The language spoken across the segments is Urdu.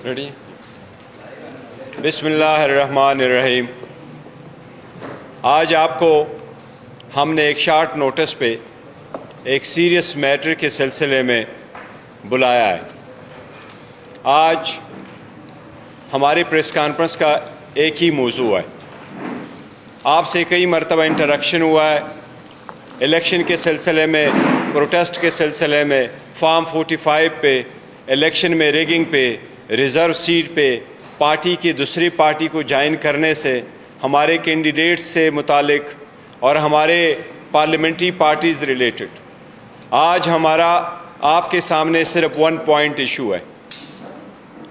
ریڈی؟ بسم اللہ الرحمن الرحیم۔ آج آپ کو ہم نے ایک شارٹ نوٹس پہ ایک سیریس میٹر کے سلسلے میں بلایا ہے۔ آج ہماری پریس کانفرنس کا ایک ہی موضوع ہے۔ آپ سے کئی مرتبہ انٹریکشن ہوا ہے الیکشن کے سلسلے میں، پروٹیسٹ کے سلسلے میں، فارم 45 پہ، الیکشن میں ریگنگ پہ، ریزرو سیٹ پہ، پارٹی کی دوسری پارٹی کو جوائن کرنے سے، ہمارے کینڈیڈیٹس سے متعلق اور ہمارے پارلیمنٹری پارٹیز ریلیٹڈ۔ آج ہمارا آپ کے سامنے صرف 1 پوائنٹ ایشو ہے،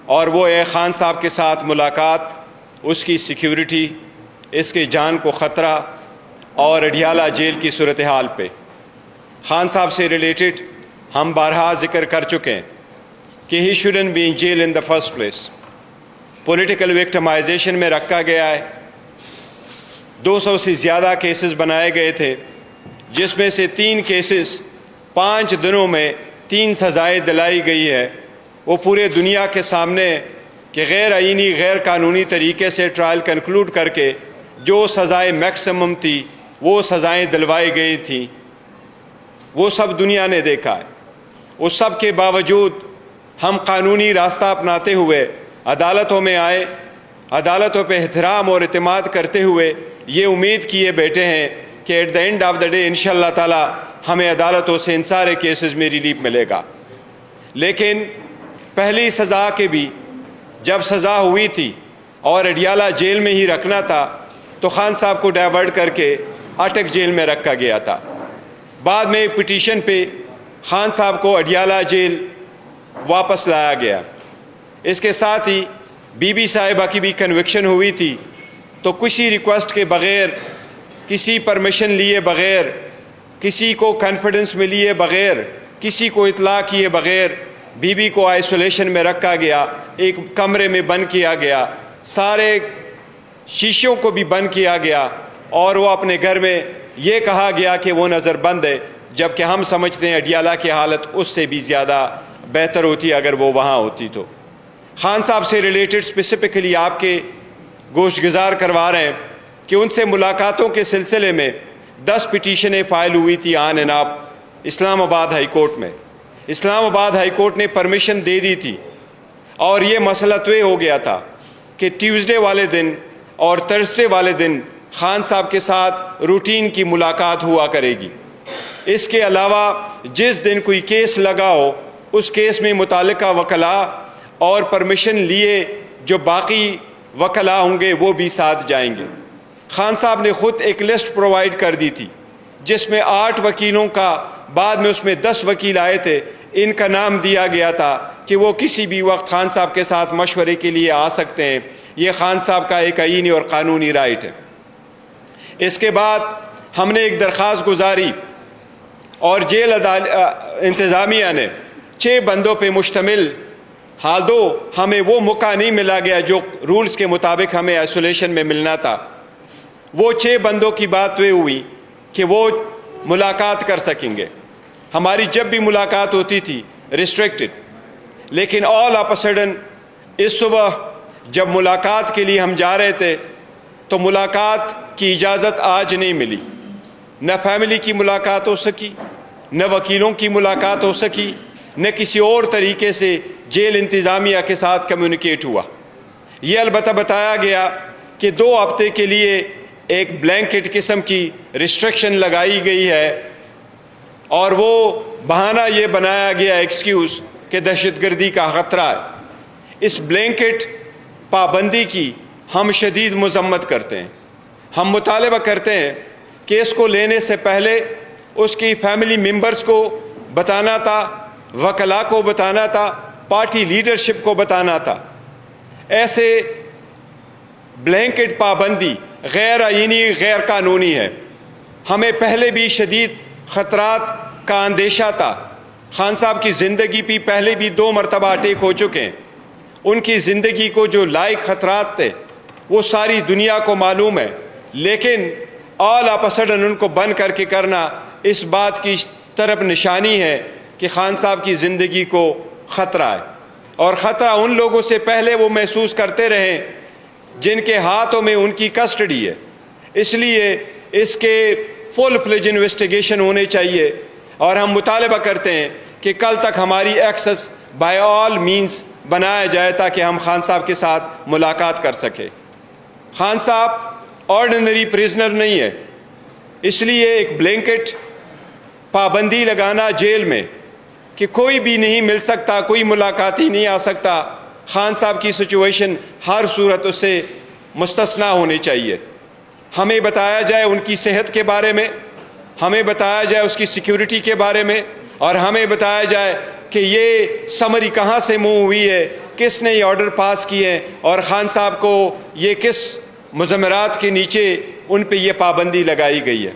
اور وہ ہے خان صاحب کے ساتھ ملاقات، اس کی سیکیورٹی، اس کے جان کو خطرہ اور اڈیالہ جیل کی صورتحال پہ۔ خان صاحب سے ریلیٹڈ ہم بارہا ذکر کر چکے ہیں کہ ہی student be in jail in the first place. Political victimization میں رکھا گیا ہے، 200 سے زیادہ کیسز بنائے گئے تھے، جس میں سے 3 کیسز 5 دنوں میں 3 سزائیں دلائی گئی ہے۔ وہ پورے دنیا کے سامنے کہ غیر آئینی غیر قانونی طریقے سے ٹرائل کنکلوڈ کر کے جو سزائیں میکسیمم تھی وہ سزائیں دلوائی گئی تھیں، وہ سب دنیا نے دیکھا ہے۔ اس سب کے باوجود ہم قانونی راستہ اپناتے ہوئے عدالتوں میں آئے، عدالتوں پہ احترام اور اعتماد کرتے ہوئے یہ امید کیے بیٹھے ہیں کہ at the end of the day انشاءاللہ تعالی ہمیں عدالتوں سے ان سارے کیسز میں ریلیف ملے گا۔ لیکن پہلی سزا کے بھی جب سزا ہوئی تھی اور اڈیالہ جیل میں ہی رکھنا تھا تو خان صاحب کو ڈائیورٹ کر کے اٹک جیل میں رکھا گیا تھا۔ بعد میں ایک پٹیشن پہ خان صاحب کو اڈیالہ جیل واپس لایا گیا۔ اس کے ساتھ ہی بی بی صاحبہ کی بھی کنوکشن ہوئی تھی، تو کسی ریکویسٹ کے بغیر، کسی پرمیشن لیے بغیر، کسی کو کانفیڈنس میں لیے بغیر، کسی کو اطلاع کیے بغیر بی بی کو آئسولیشن میں رکھا گیا، ایک کمرے میں بند کیا گیا، سارے شیشوں کو بھی بند کیا گیا، اور وہ اپنے گھر میں یہ کہا گیا کہ وہ نظر بند ہے، جبکہ ہم سمجھتے ہیں اڈیالہ کی حالت اس سے بھی زیادہ بہتر ہوتی اگر وہ وہاں ہوتی تو۔ خان صاحب سے ریلیٹڈ اسپیسیفکلی آپ کے گوش گزار کروا رہے ہیں کہ ان سے ملاقاتوں کے سلسلے میں 10 پٹیشنیں فائل ہوئی تھی آن اینڈ آف اسلام آباد ہائی کورٹ میں۔ اسلام آباد ہائی کورٹ نے پرمیشن دے دی تھی، اور یہ مسئلہ طے ہو گیا تھا کہ ٹیوزڈے والے دن اور تھرسڈے والے دن خان صاحب کے ساتھ روٹین کی ملاقات ہوا کرے گی۔ اس کے علاوہ جس دن کوئی کیس لگا ہو اس کیس میں متعلقہ وکلاء اور پرمیشن لیے جو باقی وکلاء ہوں گے وہ بھی ساتھ جائیں گے۔ خان صاحب نے خود ایک لسٹ پرووائڈ کر دی تھی جس میں 8 وکیلوں کا، بعد میں اس میں 10 وکیل آئے تھے، ان کا نام دیا گیا تھا کہ وہ کسی بھی وقت خان صاحب کے ساتھ مشورے کے لیے آ سکتے ہیں۔ یہ خان صاحب کا ایک آئینی اور قانونی رائٹ ہے۔ اس کے بعد ہم نے ایک درخواست گزاری، اور جیل انتظامیہ نے 6 بندوں پہ مشتمل، حال دو ہمیں وہ موقع نہیں ملا گیا جو رولز کے مطابق ہمیں آئسولیشن میں ملنا تھا، وہ 6 بندوں کی بات یہ ہوئی کہ وہ ملاقات کر سکیں گے۔ ہماری جب بھی ملاقات ہوتی تھی ریسٹرکٹڈ، لیکن آل آف اے سڈن اس صبح جب ملاقات کے لیے ہم جا رہے تھے تو ملاقات کی اجازت آج نہیں ملی۔ نہ فیملی کی ملاقات ہو سکی، نہ وکیلوں کی ملاقات ہو سکی، نہ کسی اور طریقے سے جیل انتظامیہ کے ساتھ کمیونیکیٹ ہوا۔ یہ البتہ بتایا گیا کہ 2 ہفتے کے لیے ایک بلینکٹ قسم کی ریسٹرکشن لگائی گئی ہے، اور وہ بہانہ یہ بنایا گیا ایکسکیوز کہ دہشت گردی کا خطرہ ہے۔ اس بلینکٹ پابندی کی ہم شدید مذمت کرتے ہیں۔ ہم مطالبہ کرتے ہیں کہ اس کو لینے سے پہلے اس کی فیملی ممبرز کو بتانا تھا، وکلاء کو بتانا تھا، پارٹی لیڈرشپ کو بتانا تھا۔ ایسے بلینکٹ پابندی غیر آئینی، غیر قانونی ہے۔ ہمیں پہلے بھی شدید خطرات کا اندیشہ تھا۔ خان صاحب کی زندگی پہ پہلے بھی 2 مرتبہ اٹیک ہو چکے ہیں۔ ان کی زندگی کو جو لائق خطرات تھے وہ ساری دنیا کو معلوم ہے، لیکن آل آف اے سڈن ان کو بند کر کے کرنا اس بات کی طرف نشانی ہے کہ خان صاحب کی زندگی کو خطرہ ہے۔ اور خطرہ ان لوگوں سے پہلے وہ محسوس کرتے رہیں جن کے ہاتھوں میں ان کی کسٹڈی ہے. اس لیے اس کے فل فلیج انویسٹیگیشن ہونے چاہیے، اور ہم مطالبہ کرتے ہیں کہ کل تک ہماری ایکسس بائی آل مینز بنایا جائے تاکہ ہم خان صاحب کے ساتھ ملاقات کر سکیں. خان صاحب آرڈنری پریزنر نہیں ہے، اس لیے ایک بلینکٹ پابندی لگانا جیل میں کہ کوئی بھی نہیں مل سکتا، کوئی ملاقاتی نہیں آ سکتا، خان صاحب کی سچویشن ہر صورت اس سے مستثنیٰ ہونی چاہیے. ہمیں بتایا جائے ان کی صحت کے بارے میں، ہمیں بتایا جائے اس کی سیکیورٹی کے بارے میں، اور ہمیں بتایا جائے کہ یہ سمری کہاں سے موو ہوئی ہے، کس نے یہ آرڈر پاس کیے ہیں، اور خان صاحب کو یہ کس مضمرات کے نیچے ان پہ یہ پابندی لگائی گئی ہے.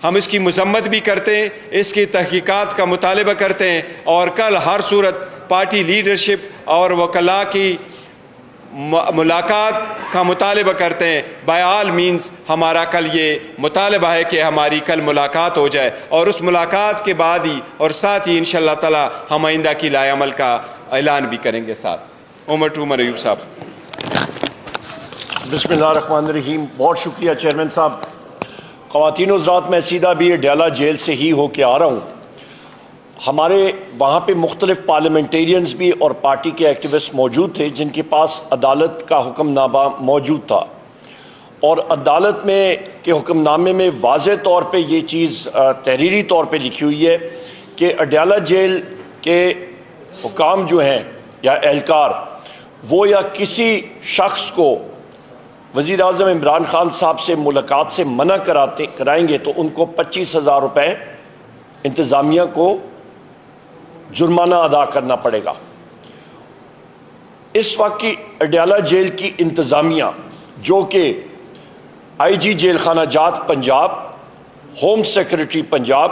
ہم اس کی مذمت بھی کرتے ہیں، اس کی تحقیقات کا مطالبہ کرتے ہیں، اور کل ہر صورت پارٹی لیڈرشپ اور وکلاء کی ملاقات کا مطالبہ کرتے ہیں. بائی آل مینز ہمارا کل یہ مطالبہ ہے کہ ہماری کل ملاقات ہو جائے، اور اس ملاقات کے بعد ہی اور ساتھ ہی انشاءاللہ تعالی ہم آئندہ کی لائے عمل کا اعلان بھی کریں گے. ساتھ عمر ایوب صاحب. بسم اللہ الرحمن الرحیم. بہت شکریہ چیئرمین صاحب. خواتین و حضرات، میں سیدھا بھی اڈیالہ جیل سے ہی ہو کے آ رہا ہوں. ہمارے وہاں پہ مختلف پارلیمنٹیرینز بھی اور پارٹی کے ایکٹیوسٹ موجود تھے جن کے پاس عدالت کا حکم نامہ موجود تھا، اور عدالت میں کے حکم نامے میں واضح طور پہ یہ چیز تحریری طور پہ لکھی ہوئی ہے کہ اڈیالہ جیل کے حکام جو ہیں یا اہلکار، وہ یا کسی شخص کو وزیر اعظم عمران خان صاحب سے ملاقات سے منع کرائیں گے تو ان کو 25,000 روپے انتظامیہ کو جرمانہ ادا کرنا پڑے گا. اس وقت کی اڈیالہ جیل کی انتظامیہ، جو کہ آئی جی جیل خانہ جات Punjab, home secretary Punjab,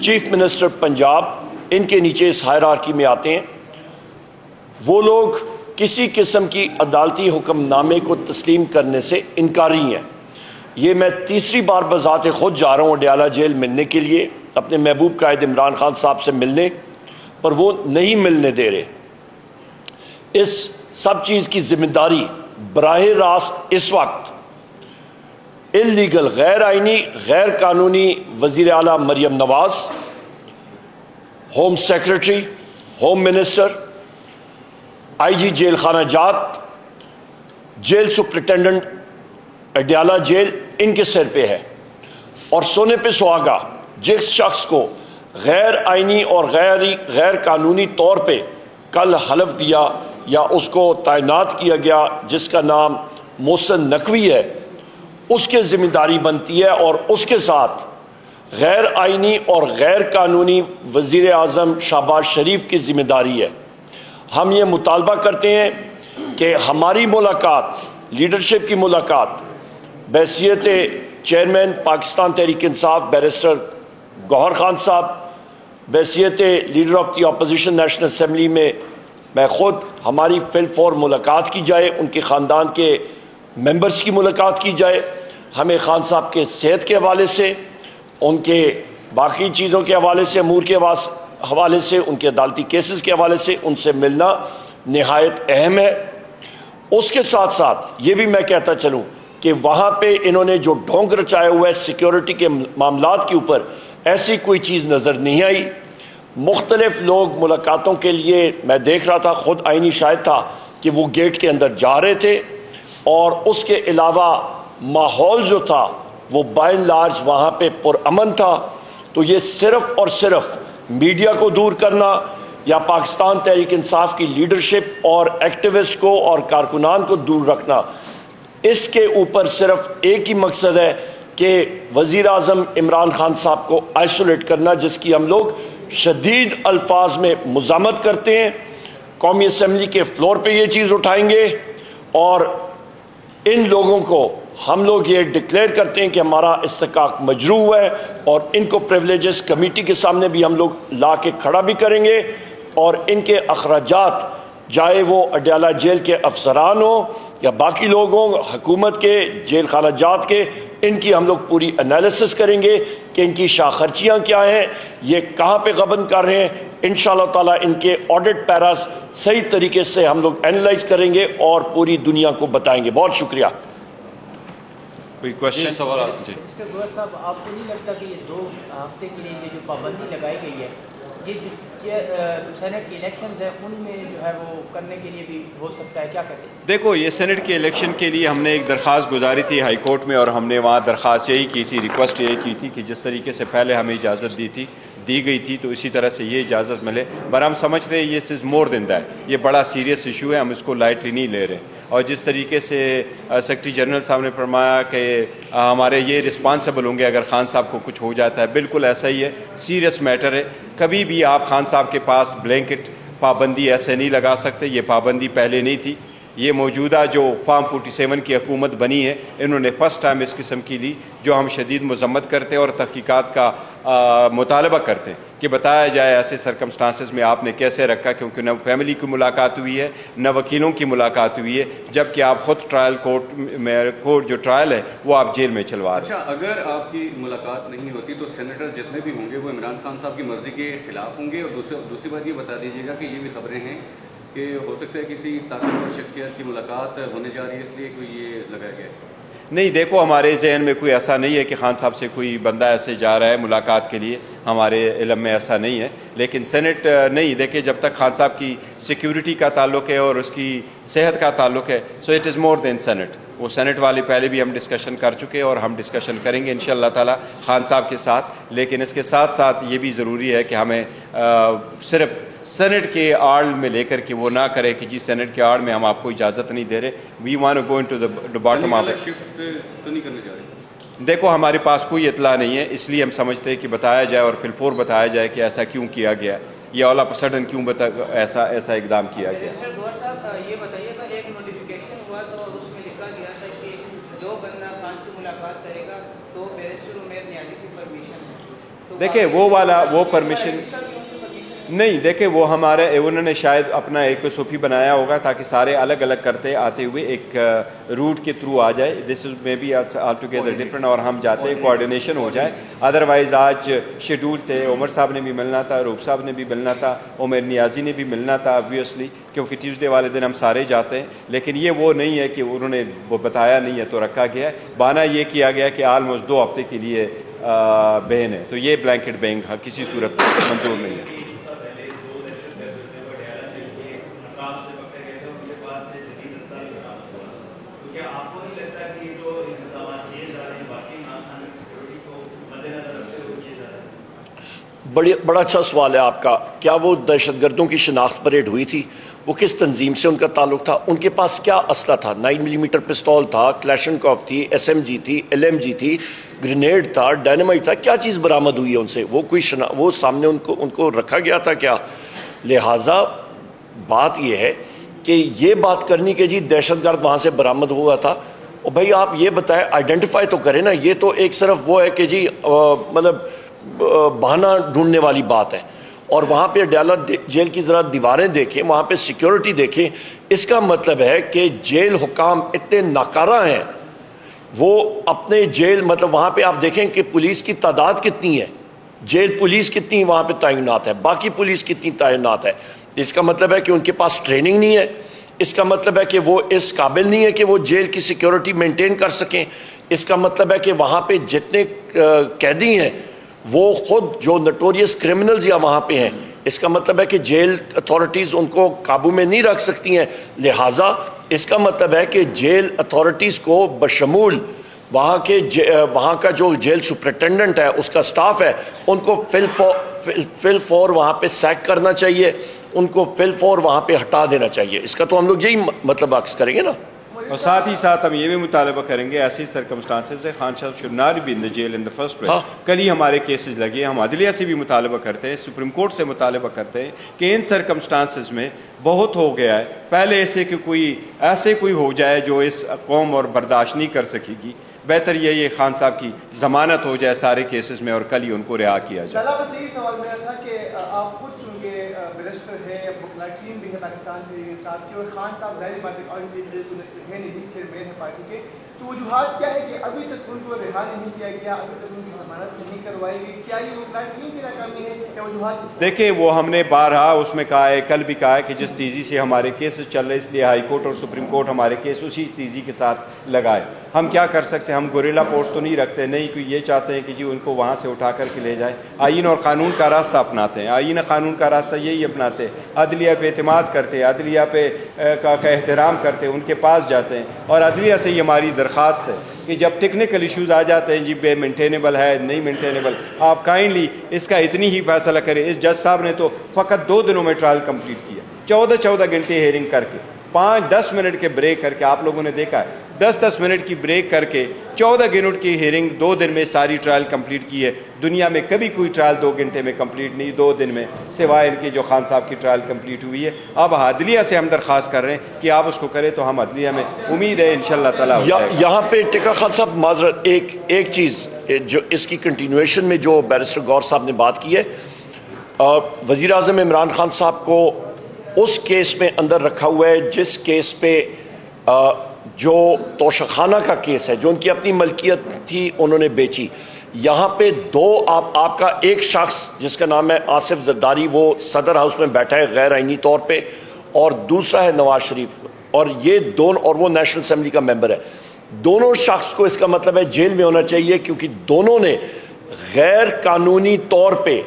chief minister Punjab, ان کے نیچے اس ہائرارکی میں آتے ہیں، وہ لوگ کسی قسم کی عدالتی حکم نامے کو تسلیم کرنے سے انکاری ہیں. یہ میں تیسری بار بذات خود جا رہا ہوں اڈیالہ جیل ملنے کے لیے، اپنے محبوب قائد عمران خان صاحب سے ملنے، پر وہ نہیں ملنے دے رہے. اس سب چیز کی ذمہ داری براہ راست اس وقت اللیگل، غیر آئینی، غیر قانونی وزیر اعلیٰ Maryam Nawaz, home secretary, home minister, آئی جی جیل خانہ جات، جیل سپرنٹینڈنٹ اڈیالہ جیل، ان کے سر پہ ہے. اور سونے پہ سہاگا جس شخص کو غیر آئینی اور غیر قانونی طور پہ کل حلف دیا یا اس کو تعینات کیا گیا، جس کا نام محسن نقوی ہے، اس کے ذمہ داری بنتی ہے، اور اس کے ساتھ غیر آئینی اور غیر قانونی وزیر اعظم شہباز شریف کی ذمہ داری ہے. ہم یہ مطالبہ کرتے ہیں کہ ہماری ملاقات، لیڈرشپ کی ملاقات، بحیثیت چیئرمین پاکستان تحریک انصاف بیرسٹر گوہر خان صاحب، بحیثیت leader of the opposition national assembly میں خود، ہماری فل فور ملاقات کی جائے، ان کے خاندان کے ممبرز کی ملاقات کی جائے. ہمیں خان صاحب کے صحت کے حوالے سے، ان کے باقی چیزوں کے حوالے سے، امور کے حوالے سے، ان کے عدالتی کیسز کے حوالے سے ان سے ملنا نہایت اہم ہے. اس کے ساتھ ساتھ یہ بھی میں کہتا چلوں کہ وہاں پہ انہوں نے جو ڈھونگ رچایا ہوا ہے سیکیورٹی کے معاملات کے اوپر، ایسی کوئی چیز نظر نہیں آئی. مختلف لوگ ملاقاتوں کے لیے، میں دیکھ رہا تھا، خود آئینی شاہد تھا کہ وہ گیٹ کے اندر جا رہے تھے، اور اس کے علاوہ ماحول جو تھا وہ بائی اینڈ لارج وہاں پہ پرامن تھا. تو یہ صرف اور صرف میڈیا کو دور کرنا یا پاکستان تحریک انصاف کی لیڈرشپ اور ایکٹیوسٹ کو اور کارکنان کو دور رکھنا، اس کے اوپر صرف ایک ہی مقصد ہے کہ وزیر اعظم عمران خان صاحب کو آئسولیٹ کرنا، جس کی ہم لوگ شدید الفاظ میں مذمت کرتے ہیں. قومی اسمبلی کے فلور پہ یہ چیز اٹھائیں گے، اور ان لوگوں کو ہم لوگ یہ ڈکلیئر کرتے ہیں کہ ہمارا استحقاق مجروح ہے، اور ان کو پریولیجز کمیٹی کے سامنے بھی ہم لوگ لا کے کھڑا بھی کریں گے، اور ان کے اخراجات، چاہے وہ اڈیالہ جیل کے افسران ہوں یا باقی لوگ ہوں حکومت کے جیل خانہ جات کے، ان کی ہم لوگ پوری انالیسس کریں گے کہ ان کی شاہ خرچیاں کیا ہیں، یہ کہاں پہ غبن کر رہے ہیں. انشاءاللہ تعالیٰ ان کے آڈٹ پیراز صحیح طریقے سے ہم لوگ اینالائز کریں گے اور پوری دنیا کو بتائیں گے. بہت شکریہ. کوئی کوشچن؟ سوال آپ جی. اس کے گوہر صاحب، آپ کو نہیں لگتا کہ یہ 2 ہفتے کے لیے یہ جو پابندی لگائی گئی ہے، یہ جو سینٹ کی الیکشنز ہیں ان میں جو ہے وہ کرنے کے لیے بھی ہو سکتا ہے؟ کیا کہتے ہیں؟ دیکھو، یہ سینٹ کے الیکشن کے لیے ہم نے ایک درخواست گزاری تھی ہائی کورٹ میں، اور ہم نے وہاں درخواست یہی کی تھی، ریکویسٹ یہی کی تھی کہ جس طریقے سے پہلے ہمیں اجازت دی گئی تھی تو اسی طرح سے یہ اجازت ملے. پر ہم سمجھتے ہیں یہ از مور دین دیٹ، یہ بڑا سیریس ایشو ہے، ہم اس کو لائٹلی نہیں لے رہے. اور جس طریقے سے سیکرٹری جنرل صاحب نے فرمایا کہ ہمارے یہ رسپانسبل ہوں گے اگر خان صاحب کو کچھ ہو جاتا ہے، بالکل ایسا ہی ہے، سیریس میٹر ہے. کبھی بھی آپ خان صاحب کے پاس بلینکٹ پابندی ایسے نہیں لگا سکتے. یہ پابندی پہلے نہیں تھی. یہ موجودہ جو فارم 47 کی حکومت بنی ہے، انہوں نے فرسٹ ٹائم اس قسم کی لی، جو ہم شدید مذمت کرتے ہیں اور تحقیقات کا مطالبہ کرتے ہیں کہ بتایا جائے ایسے سرکمسٹانسز میں آپ نے کیسے رکھا، کیونکہ نہ فیملی کی ملاقات ہوئی ہے نہ وکیلوں کی ملاقات ہوئی ہے، جبکہ آپ خود ٹرائل کورٹ جو ٹرائل ہے وہ آپ جیل میں چلوا رہے ہیں. اچھا، اگر آپ کی ملاقات نہیں ہوتی تو سینیٹر جتنے بھی ہوں گے وہ عمران خان صاحب کی مرضی کے خلاف ہوں گے؟ اور دوسری بات یہ بتا دیجیے گا کہ یہ بھی خبریں ہیں کہ ہو سکتا ہے کسی طاقتور شخصیت کی ملاقات ہونے جا رہی ہے، اس لیے کوئی یہ لگایا گیا ہے؟ نہیں، دیکھو، ہمارے ذہن میں کوئی ایسا نہیں ہے کہ خان صاحب سے کوئی بندہ ایسے جا رہا ہے ملاقات کے لیے، ہمارے علم میں ایسا نہیں ہے. لیکن سینٹ نہیں، دیکھیں، جب تک خان صاحب کی سیکیورٹی کا تعلق ہے اور اس کی صحت کا تعلق ہے، so it is more than Senate. وہ سینٹ والے پہلے بھی ہم ڈسکشن کر چکے اور ہم ڈسکشن کریں گے انشاءاللہ تعالی خان صاحب کے ساتھ. لیکن اس کے ساتھ ساتھ یہ بھی ضروری ہے کہ ہمیں صرف سینٹ کے آڑ میں لے کر کے وہ نہ کرے کہ جی سینٹ کے آڑ میں ہم آپ کو اجازت نہیں دے رہے. We want to go into the bottom of it. Shift تو نہیں کرنے جا رہے؟ دیکھو، ہمارے پاس کوئی اطلاع نہیں ہے، اس لیے ہم سمجھتے ہیں کہ بتایا جائے اور پھر فور بتایا جائے کہ ایسا کیوں کیا گیا، یا آل آف سڈن کیوں ایسا اقدام کیا گیا. رجسٹر گوہر صاحب، یہ بتائیے گا، ایک نوٹیفیکیشن ہوا تو اس میں لکھا گیا تھا کہ جو بندہ خان سے ملاقات کرے گا تو بیرسٹر عمیر نیازی سے پرمیشن ہے. دیکھیں، وہ والا وہ پرمیشن نہیں، دیکھیں، وہ ہمارے انہوں نے شاید اپنا ایک صوفی بنایا ہوگا تاکہ سارے الگ الگ کرتے آتے ہوئے ایک روٹ کے تھرو آ جائے. This is may be altogether different, اور ہم جاتے ہیں کوآرڈینیشن ہو جائے. ادروائز آج شیڈول تھے، عمر صاحب نے بھی ملنا تھا، روپ صاحب نے بھی ملنا تھا، عمر نیازی نے بھی ملنا تھا آبویسلی، کیونکہ ٹیوزڈے والے دن ہم سارے جاتے ہیں. لیکن یہ وہ نہیں ہے کہ انہوں نے وہ بتایا نہیں ہے تو رکھا گیا ہے. بہانہ یہ کیا گیا کہ آلموسٹ 2 ہفتے کے لیے بین ہے، تو یہ بلینکٹ بین کسی صورت منظور نہیں ہے. بڑا اچھا سوال ہے آپ کا. کیا وہ دہشت گردوں کی شناخت پریڈ ہوئی تھی؟ وہ کس تنظیم سے ان کا تعلق تھا؟ ان کے پاس کیا اسلحہ تھا؟ 9 ملی میٹر پستول تھا، کلیشنکوف تھی، SMG تھی، LMG تھی، گرینیڈ تھا، ڈائنامائٹ تھا. کیا چیز برآمد ہوئی ہے ان سے؟ وہ کوئی وہ سامنے ان کو رکھا گیا تھا کیا؟ لہٰذا بات یہ ہے کہ یہ بات کرنی کہ جی دہشت گرد وہاں سے برآمد ہوا تھا، اور بھائی آپ یہ بتائیں، آئیڈینٹیفائی تو کریں نا. یہ تو ایک صرف وہ ہے کہ جی مطلب بہانہ ڈھونڈنے والی بات ہے. اور وہاں پہ ڈیالہ جیل کی ذرا دیواریں دیکھیں، وہاں پہ سیکیورٹی دیکھیں. اس کا مطلب ہے کہ جیل حکام اتنے ناکارہ ہیں، وہ اپنے جیل مطلب وہاں پہ آپ دیکھیں کہ پولیس کی تعداد کتنی ہے، جیل پولیس کتنی وہاں پہ تعینات ہے، باقی پولیس کتنی تعینات ہے. اس کا مطلب ہے کہ ان کے پاس ٹریننگ نہیں ہے. اس کا مطلب ہے کہ وہ اس قابل نہیں ہے کہ وہ جیل کی سیکیورٹی مینٹین کر سکیں. اس کا مطلب ہے کہ وہاں پہ جتنے قیدی ہیں وہ خود جو نٹوریس کرمنلز یا وہاں پہ ہیں. اس کا مطلب ہے کہ جیل اتھارٹیز ان کو قابو میں نہیں رکھ سکتی ہیں. لہٰذا اس کا مطلب ہے کہ جیل اتھارٹیز کو بشمول وہاں کا جو جیل سپرنٹینڈنٹ ہے، اس کا سٹاف ہے، ان کو فل فور وہاں پہ سیک کرنا چاہیے، ان کو فل فور وہاں پہ ہٹا دینا چاہیے. اس کا تو ہم لوگ یہی مطلب عکس کریں گے نا. اور ساتھ ہی ساتھ ہم یہ بھی مطالبہ کریں گے ایسی سرکمسٹانسز ہے خان صاحب should not be in the jail in the first place. کل ہی ہمارے کیسز لگے، ہم عدلیہ سے بھی مطالبہ کرتے ہیں، سپریم کورٹ سے مطالبہ کرتے ہیں کہ ان سرکمسٹانسز میں بہت ہو گیا ہے. پہلے ایسے کوئی ہو جائے جو اس قوم اور برداشت نہیں کر سکے گی. بہتر یہ خان صاحب کی ضمانت ہو جائے سارے کیسز میں اور کل ہی ان کو رہا کیا جائے. بس یہی سوال میرا تھا کہ آپ خود چونکہ بیرسٹر ہے، بکلا ٹیم بھی ہے، پاکستان کے ساتھ کی، اور خان صاحب ظاہر بات ہے ہے نہیں، چیئرمین ہے پارٹی کے، تو وجوہات کیا ہے کہ ابھی تک ان کو رہا نہیں کیا گیا، ابھی تک ان کی ضمانت نہیں کروائی گئی؟ کیا یہ وکالت ٹیم کی ناکامی ہے یا وجوہات؟ دیکھیں وہ ہم نے بارہا اس میں کہا ہے، کل بھی کہا ہے کہ جس تیزی سے ہمارے کیسز چل رہے اس لیے ہائی کورٹ اور سپریم کورٹ ہمارے کیس اسی تیزی کے ساتھ لگائے. ہم کیا کر سکتے ہیں؟ ہم گوریلا فورس تو نہیں رکھتے، نہیں کوئی یہ چاہتے ہیں کہ جی ان کو وہاں سے اٹھا کر کے لے جائیں. آئین اور قانون کا راستہ اپناتے ہیں، آئین قانون کا راستہ یہی اپناتے ہیں، عدلیہ پہ اعتماد کرتے ہیں، عدلیہ پہ کا احترام کرتے ہیں، ان کے پاس جاتے ہیں. اور عدلیہ سے یہ ہماری درخواست ہے کہ جب ٹیکنیکل ایشوز آ جاتے ہیں، جی بے مینٹینیبل ہے نہیں مینٹینیبل، آپ کائنڈلی اس کا اتنی ہی فیصلہ کریں. اس جج صاحب نے تو فقط 2 دنوں میں ٹرائل کمپلیٹ کیا، 14 گھنٹے ہیئرنگ کر کے، 5-10 منٹ کے بریک کر کے. آپ لوگوں نے دیکھا ہے 10 منٹ کی بریک کر کے 14 منٹ کی ہیئرنگ 2 دن میں ساری ٹرائل کمپلیٹ کی ہے. دنیا میں کبھی کوئی ٹرائل 2 گھنٹے میں کمپلیٹ نہیں، 2 دن میں، سوائے ان کی جو خان صاحب کی ٹرائل کمپلیٹ ہوئی ہے. اب عدلیہ سے ہم درخواست کر رہے ہیں کہ آپ اس کو کریں، تو ہم عدلیہ میں امید ہے انشاءاللہ تعالیٰ ہو جائے گا. یہاں پہ ٹکا خان صاحب معذرت، ایک چیز جو اس کی کنٹینویشن میں جو بیرسٹر غور صاحب نے بات کی ہے، وزیر اعظم عمران خان صاحب کو اس کیس میں اندر رکھا ہوا ہے جس کیس پہ جو توشخانہ کا کیس ہے، جو ان کی اپنی ملکیت تھی انہوں نے بیچی. یہاں پہ آپ کا ایک شخص جس کا نام ہے آصف زرداری، وہ صدر ہاؤس میں بیٹھا ہے غیر آئینی طور پہ، اور دوسرا ہے نواز شریف، اور یہ دونوں، اور وہ نیشنل اسمبلی کا ممبر ہے. دونوں شخص کو اس کا مطلب ہے جیل میں ہونا چاہیے، کیونکہ دونوں نے غیر قانونی طور پہ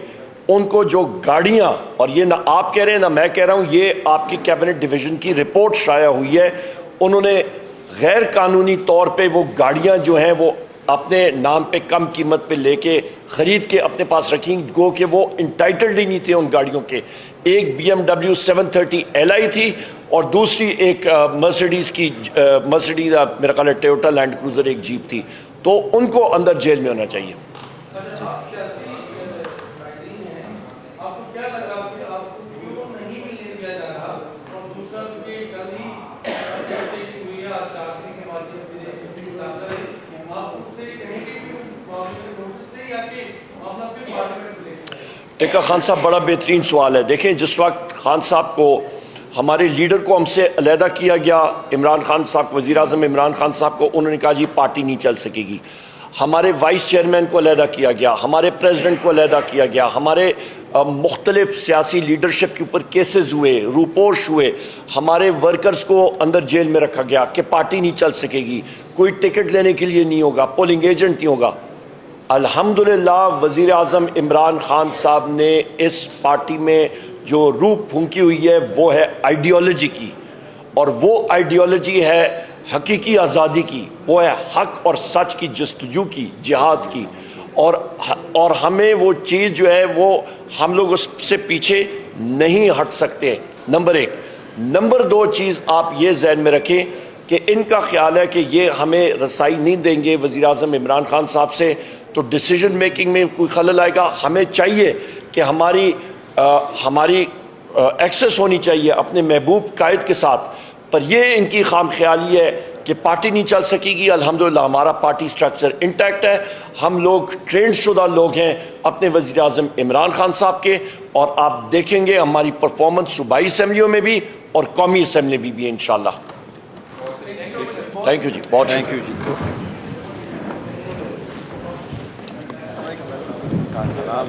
ان کو جو گاڑیاں، اور یہ نہ آپ کہہ رہے ہیں نہ میں کہہ رہا ہوں، یہ آپ کی کیبنٹ ڈویژن کی رپورٹ شائع ہوئی ہے، انہوں نے غیر قانونی طور پہ وہ گاڑیاں جو ہیں وہ اپنے نام پہ کم قیمت پہ لے کے خرید کے اپنے پاس رکھیں، گو کہ وہ انٹائٹلڈ ہی نہیں تھے ان گاڑیوں کے. ایک BMW 730 Li تھی، اور دوسری ایک مرسیڈیز میرا خیال ہے ٹویوٹا لینڈ کروزر ایک جیپ تھی. تو ان کو اندر جیل میں ہونا چاہیے. ٹکا خان صاحب بڑا بہترین سوال ہے. دیکھیں جس وقت خان صاحب کو، ہمارے لیڈر کو ہم سے علیحدہ کیا گیا، عمران خان صاحب، وزیر اعظم عمران خان صاحب کو، انہوں نے کہا جی پارٹی نہیں چل سکے گی. ہمارے وائس چیئرمین کو علیحدہ کیا گیا، ہمارے پریزیڈنٹ کو علیحدہ کیا گیا، ہمارے مختلف سیاسی لیڈرشپ کے اوپر کیسز ہوئے، روپوش ہوئے، ہمارے ورکرز کو اندر جیل میں رکھا گیا کہ پارٹی نہیں چل سکے گی، کوئی ٹکٹ لینے کے لیے نہیں ہوگا، پولنگ ایجنٹ نہیں ہوگا. الحمدللہ وزیر اعظم عمران خان صاحب نے اس پارٹی میں جو روح پھونکی ہوئی ہے وہ ہے آئیڈیالوجی کی، اور وہ آئیڈیالوجی ہے حقیقی آزادی کی، وہ ہے حق اور سچ کی جستجو کی، جہاد کی. اور ہمیں وہ چیز جو ہے وہ ہم لوگ اس سے پیچھے نہیں ہٹ سکتے. نمبر 1. نمبر 2 چیز آپ یہ ذہن میں رکھیں کہ ان کا خیال ہے کہ یہ ہمیں رسائی نہیں دیں گے وزیر اعظم عمران خان صاحب سے تو ڈیسیجن میکنگ میں کوئی خلل آئے گا. ہمیں چاہیے کہ ہماری ایکسس ہونی چاہیے اپنے محبوب قائد کے ساتھ، پر یہ ان کی خام خیالی ہے کہ پارٹی نہیں چل سکے گی. الحمدللہ ہمارا پارٹی سٹرکچر انٹیکٹ ہے، ہم لوگ ٹرینڈ شدہ لوگ ہیں اپنے وزیر اعظم عمران خان صاحب کے، اور آپ دیکھیں گے ہماری پرفارمنس صوبائی اسمبلیوں میں بھی اور قومی اسمبلی میں بھی انشاءاللہ. تھینک یو جی، بہت شکریہ.